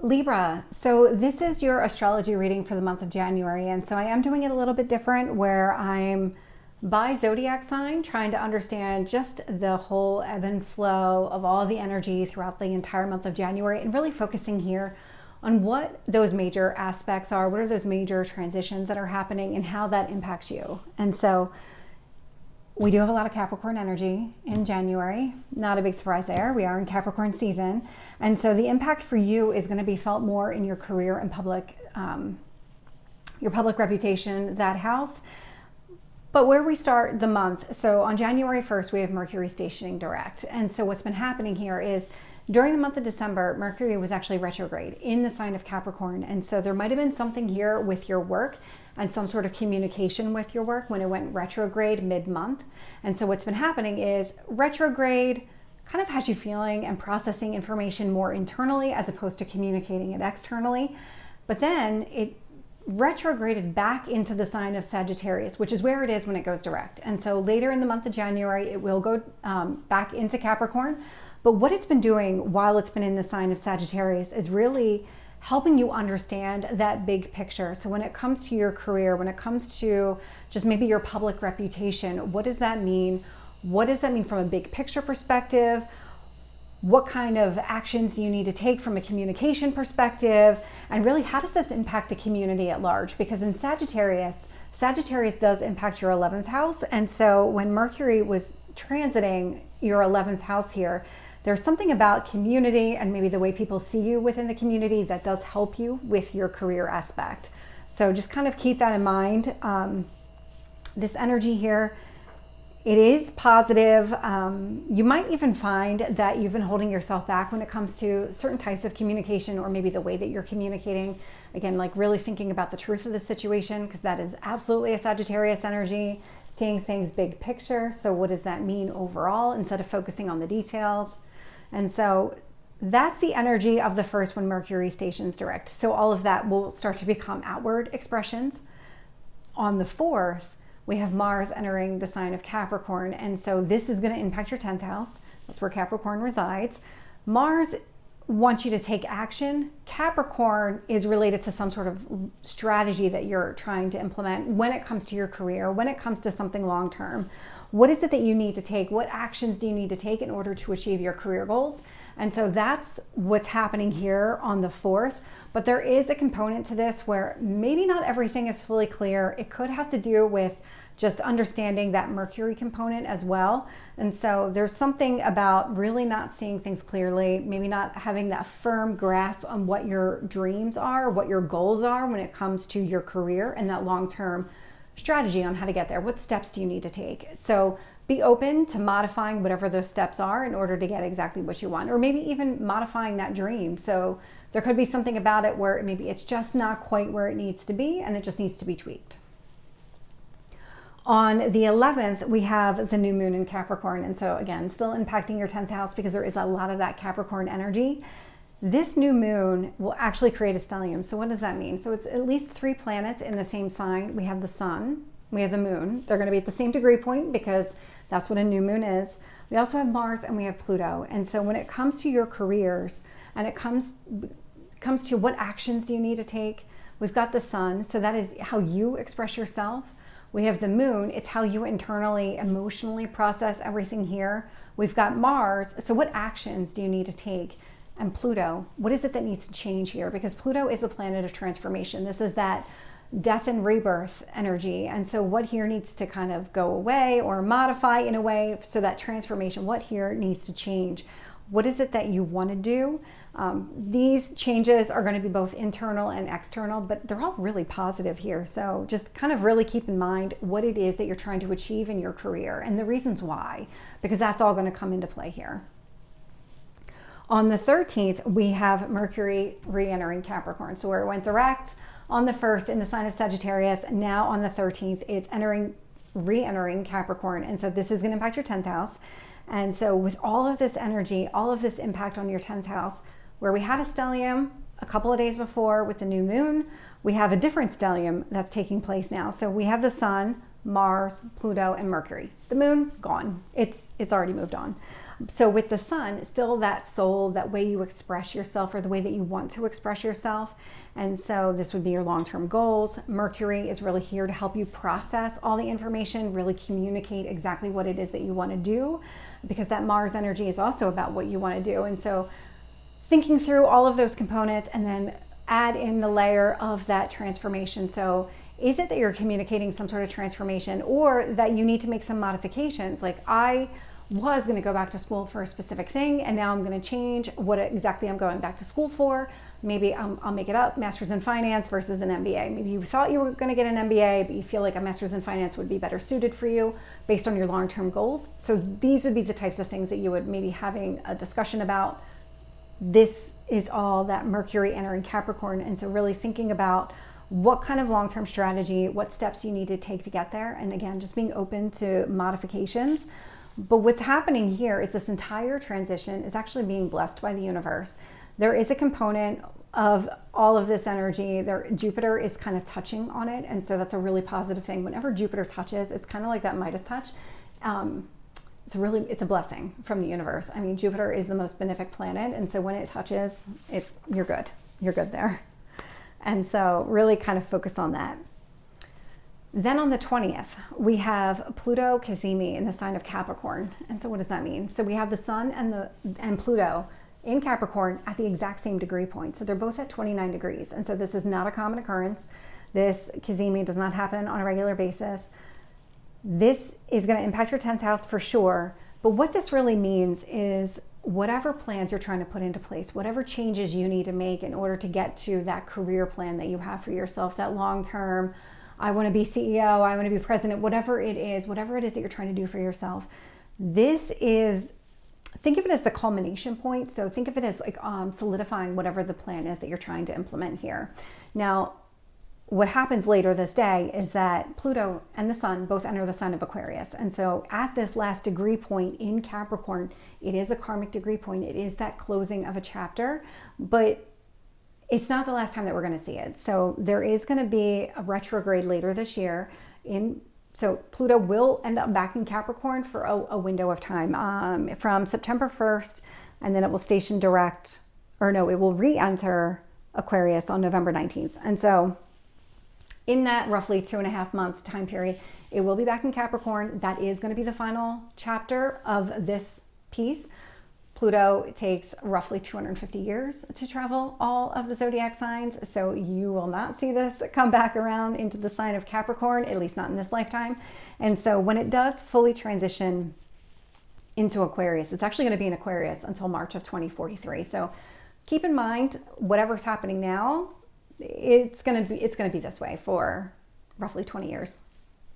Libra, so this is your astrology reading for the month of January, and so I am doing it a little bit different where I'm by zodiac sign trying to understand just the whole ebb and flow of all the energy throughout the entire month of January, and really focusing here on what those major aspects are, what are those major transitions that are happening and how that impacts you. And so we do have a lot of Capricorn energy in January. Not a big surprise there. We are in Capricorn season. And so the impact for you is going to be felt more in your career and your public reputation, that house. But where we start the month, so on January 1st, we have Mercury stationing direct. And so what's been happening here is during the month of December, Mercury was actually retrograde in the sign of Capricorn. And so there might have been something here with your work and some sort of communication with your work when it went retrograde mid-month. And so what's been happening is retrograde kind of has you feeling and processing information more internally as opposed to communicating it externally. But then it retrograded back into the sign of Sagittarius, which is where it is when it goes direct. And so later in the month of January, it will go back into Capricorn. But what it's been doing while it's been in the sign of Sagittarius is really helping you understand that big picture. So when it comes to your career, when it comes to just maybe your public reputation, what does that mean? What does that mean from a big picture perspective? What kind of actions do you need to take from a communication perspective? And really, how does this impact the community at large? Because in Sagittarius does impact your 11th house. And so when Mercury was transiting your 11th house here, there's something about community and maybe the way people see you within the community that does help you with your career aspect. So just kind of keep that in mind. This energy here, it is positive. You might even find that you've been holding yourself back when it comes to certain types of communication, or maybe the way that you're communicating. Again, like really thinking about the truth of the situation, because that is absolutely a Sagittarius energy, seeing things big picture. So what does that mean overall instead of focusing on the details? And so that's the energy of the first when Mercury stations direct. So all of that will start to become outward expressions. On the 4th, we have Mars entering the sign of Capricorn. And so this is going to impact your 10th house. That's where Capricorn resides. Mars wants you to take action. Capricorn is related to some sort of strategy that you're trying to implement when it comes to your career, when it comes to something long term. What is it that you need to take? What actions do you need to take in order to achieve your career goals? And so that's what's happening here on the 4th. But there is a component to this where maybe not everything is fully clear. It could have to do with just understanding that Mercury component as well. And so there's something about really not seeing things clearly, maybe not having that firm grasp on what your dreams are, what your goals are when it comes to your career and that long-term strategy on how to get there. What steps do you need to take? So be open to modifying whatever those steps are in order to get exactly what you want, or maybe even modifying that dream. So there could be something about it where maybe it's just not quite where it needs to be and it just needs to be tweaked. On the 11th, we have the new moon in Capricorn. And so again, still impacting your 10th house because there is a lot of that Capricorn energy. This new moon will actually create a stellium. So what does that mean? So it's at least 3 planets in the same sign. We have the sun, we have the moon. They're going to be at the same degree point because that's what a new moon is. We also have Mars and we have Pluto. And so when it comes to your careers and it comes to what actions do you need to take, we've got the sun. So that is how you express yourself. We have the moon. It's how you internally, emotionally process everything here. We've got Mars. So what actions do you need to take? And Pluto, what is it that needs to change here? Because Pluto is the planet of transformation. This is that death and rebirth energy. And so what here needs to kind of go away or modify in a way, so that transformation, what here needs to change? What is it that you want to do? These changes are going to be both internal and external, but they're all really positive here. So just kind of really keep in mind what it is that you're trying to achieve in your career and the reasons why, because that's all going to come into play here. On the 13th, we have Mercury re-entering Capricorn. So where it went direct on the 1st in the sign of Sagittarius, now on the 13th, it's re-entering Capricorn. And so this is going to impact your 10th house. And so with all of this energy, all of this impact on your 10th house, where we had a stellium a couple of days before with the new moon, we have a different stellium that's taking place now. So we have the sun, Mars, Pluto, and Mercury. The moon, gone. It's already moved on. So with the sun, still that soul, that way you express yourself or the way that you want to express yourself. And so this would be your long-term goals. Mercury is really here to help you process all the information, really communicate exactly what it is that you want to do, because that Mars energy is also about what you want to do. And so thinking through all of those components and then add in the layer of that transformation. So is it that you're communicating some sort of transformation, or that you need to make some modifications? Like, I was going to go back to school for a specific thing, and now I'm going to change what exactly I'm going back to school for. Maybe I'll make it up, master's in finance versus an MBA. Maybe you thought you were going to get an MBA, but you feel like a master's in finance would be better suited for you based on your long-term goals. So these would be the types of things that you would maybe having a discussion about. This is all that Mercury entering Capricorn. And so really thinking about what kind of long-term strategy, what steps you need to take to get there. And again, just being open to modifications. But what's happening here is this entire transition is actually being blessed by the universe. There is a component of all of this energy there. Jupiter is kind of touching on it. And so that's a really positive thing. Whenever Jupiter touches, it's kind of like that Midas touch. It's a blessing from the universe. I mean, Jupiter is the most benefic planet. And so when it touches, you're good. You're good there. And so really kind of focus on that. Then on the 20th, we have Pluto Cazimi in the sign of Capricorn. And so what does that mean? So we have the Sun and Pluto in Capricorn at the exact same degree point. So they're both at 29 degrees. And so this is not a common occurrence. This Cazimi does not happen on a regular basis. This is going to impact your 10th house for sure. But what this really means is whatever plans you're trying to put into place, whatever changes you need to make in order to get to that career plan that you have for yourself, that long-term, I want to be CEO, I want to be president, whatever it is that you're trying to do for yourself. Think of it as the culmination point. So think of it as like solidifying whatever the plan is that you're trying to implement here. Now, what happens later this day is that Pluto and the Sun both enter the sign of Aquarius. And so at this last degree point in Capricorn, it is a karmic degree point. It is that closing of a chapter, but it's not the last time that we're going to see it. So there is going to be a retrograde later this year. So Pluto will end up back in Capricorn for a window of time from September 1st, and then it will station direct, it will re-enter Aquarius on November 19th. And so in that roughly 2.5 month time period, it will be back in Capricorn. That is going to be the final chapter of this piece. Pluto takes roughly 250 years to travel all of the zodiac signs. So you will not see this come back around into the sign of Capricorn, at least not in this lifetime. And so when it does fully transition into Aquarius, it's actually going to be in Aquarius until March of 2043. So keep in mind, whatever's happening now, it's going to be this way for roughly 20 years,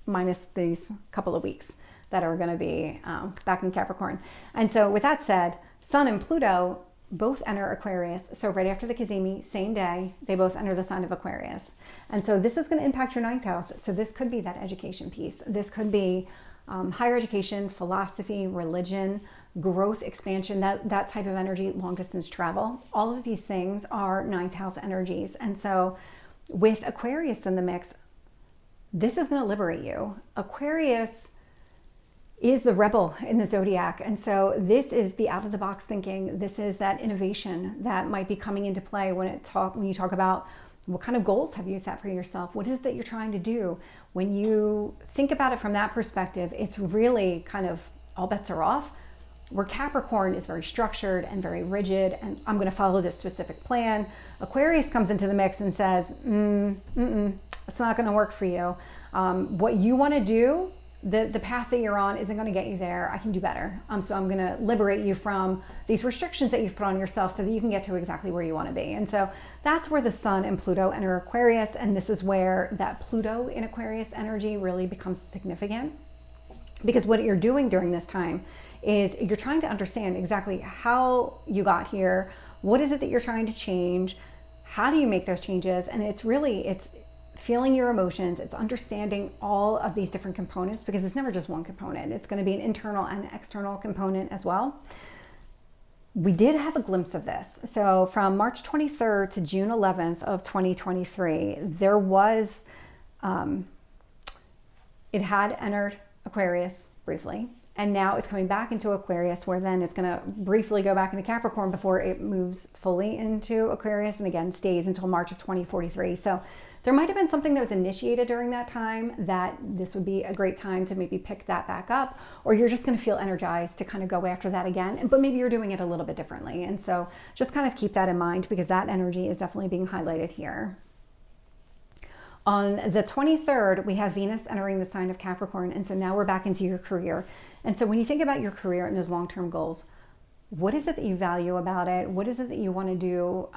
minus these couple of weeks that are going to be back in Capricorn. And so with that said, Sun and Pluto both enter Aquarius. So right after the Cazimi, same day, they both enter the sign of Aquarius. And so this is going to impact your 9th house. So this could be that education piece. This could be higher education, philosophy, religion, growth, expansion, that type of energy, long distance travel. All of these things are 9th house energies. And so with Aquarius in the mix, this is going to liberate you. Aquarius is the rebel in the zodiac. And so this is the out of the box thinking. This is that innovation that might be coming into play when you talk about what kind of goals have you set for yourself? What is it that you're trying to do? When you think about it from that perspective, it's really kind of all bets are off. Where Capricorn is very structured and very rigid, and I'm going to follow this specific plan. Aquarius comes into the mix and says, it's not going to work for you. What you want to do, the path that you're on isn't going to get you there. I can do better. So I'm going to liberate you from these restrictions that you've put on yourself so that you can get to exactly where you want to be. And so that's where the Sun and Pluto enter Aquarius. And this is where that Pluto in Aquarius energy really becomes significant, because what you're doing during this time is you're trying to understand exactly how you got here. What is it that you're trying to change? How do you make those changes? And it's feeling your emotions. It's understanding all of these different components, because it's never just one component. It's going to be an internal and external component as well. We did have a glimpse of this. So from March 23rd to June 11th of 2023, there was, it had entered Aquarius briefly. And now it's coming back into Aquarius, where then it's going to briefly go back into Capricorn before it moves fully into Aquarius, and again stays until March of 2043. So there might have been something that was initiated during that time that this would be a great time to maybe pick that back up, or you're just going to feel energized to kind of go after that again, but maybe you're doing it a little bit differently. And so just kind of keep that in mind, because that energy is definitely being highlighted here. On the 23rd, we have Venus entering the sign of Capricorn. And so now we're back into your career. And so when you think about your career and those long-term goals, what is it that you value about it? What is it that you want to do?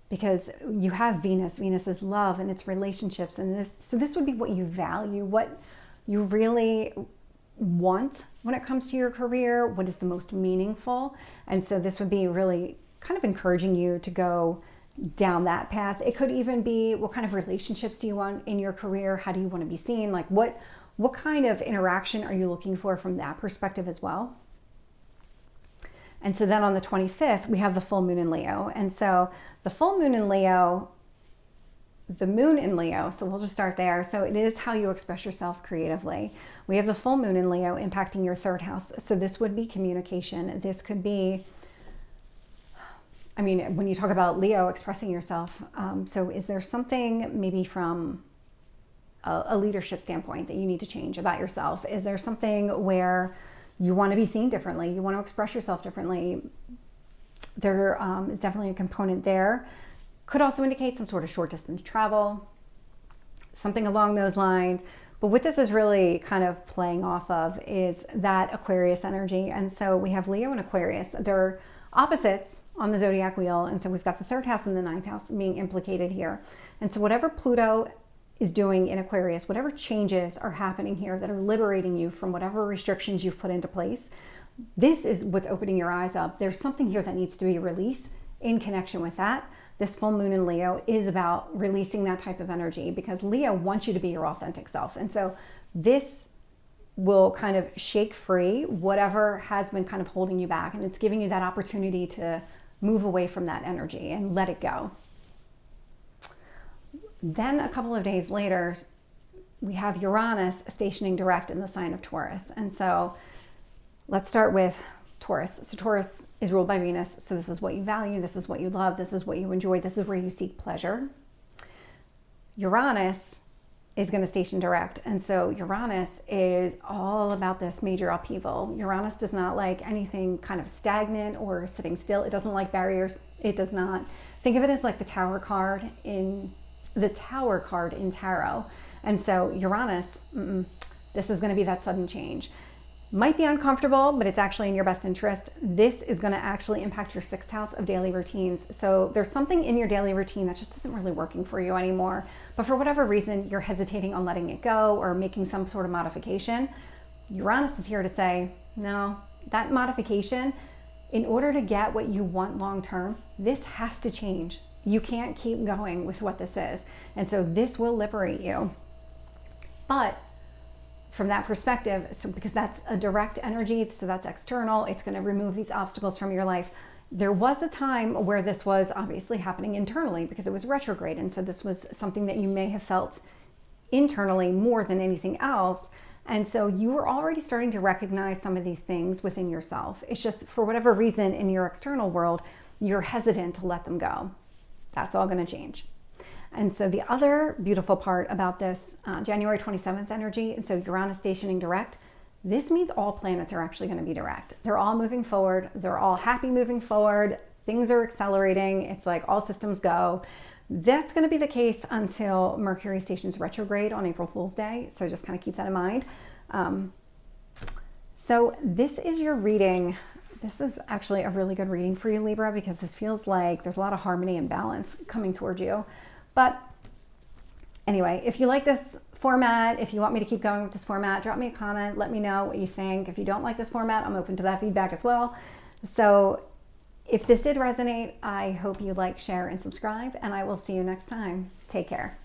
Because you have Venus. Venus is love and it's relationships. And this would be what you value, what you really want when it comes to your career, what is the most meaningful. And so this would be really kind of encouraging you to go down that path. It could even be, what kind of relationships do you want in your career? How do you want to be seen? Like what kind of interaction are you looking for from that perspective as well? And so then on the 25th, we have the full moon in Leo. And so the full moon in Leo, the moon in Leo, so we'll just start there. So it is how you express yourself creatively. We have the full moon in Leo impacting your third house. So this would be communication. This could be, I mean, when you talk about Leo expressing yourself, so is there something maybe from a leadership standpoint that you need to change about yourself? Is there something where you want to be seen differently? You want to express yourself differently? There is definitely a component there. Could also indicate some sort of short distance travel, something along those lines. But what this is really kind of playing off of is that Aquarius energy. And so we have Leo and Aquarius. They're opposites on the zodiac wheel. And so we've got the third house and the ninth house being implicated here. And so whatever Pluto is doing in Aquarius, whatever changes are happening here that are liberating you from whatever restrictions you've put into place, this is what's opening your eyes up. There's something here that needs to be released in connection with that. This full moon in Leo is about releasing that type of energy, because Leo wants you to be your authentic self. And so this will kind of shake free whatever has been kind of holding you back. And it's giving you that opportunity to move away from that energy and let it go. Then a couple of days later, we have Uranus stationing direct in the sign of Taurus. And so let's start with Taurus. So Taurus is ruled by Venus. So this is what you value. This is what you love. This is what you enjoy. This is where you seek pleasure. Uranus is going to station direct. And so Uranus is all about this major upheaval. Uranus does not like anything kind of stagnant or sitting still. It doesn't like barriers. It does not. Think of it as like the Tower card in tarot. And so Uranus, this is going to be that sudden change. Might be uncomfortable, but it's actually in your best interest. This is going to actually impact your sixth house of daily routines. So there's something in your daily routine that just isn't really working for you anymore. But for whatever reason, you're hesitating on letting it go or making some sort of modification. Uranus is here to say, no, that modification, in order to get what you want long term, this has to change. You can't keep going with what this is. And so this will liberate you. But from that perspective, so because that's a direct energy, so that's external, it's going to remove these obstacles from your life. There was a time where this was obviously happening internally because it was retrograde. And so this was something that you may have felt internally more than anything else. And so you were already starting to recognize some of these things within yourself. It's just for whatever reason in your external world, you're hesitant to let them go. That's all going to change. And so the other beautiful part about this January 27th energy, so Uranus stationing direct, this means all planets are actually going to be direct. They're all moving forward. They're all happy moving forward. Things are accelerating. It's like all systems go. That's going to be the case until Mercury stations retrograde on April Fool's Day. So just kind of keep that in mind. So this is your reading. This is actually a really good reading for you, Libra, because this feels like there's a lot of harmony and balance coming towards you. But anyway, if you like this format, if you want me to keep going with this format, drop me a comment, let me know what you think. If you don't like this format, I'm open to that feedback as well. So if this did resonate, I hope you like, share, and subscribe, and I will see you next time. Take care.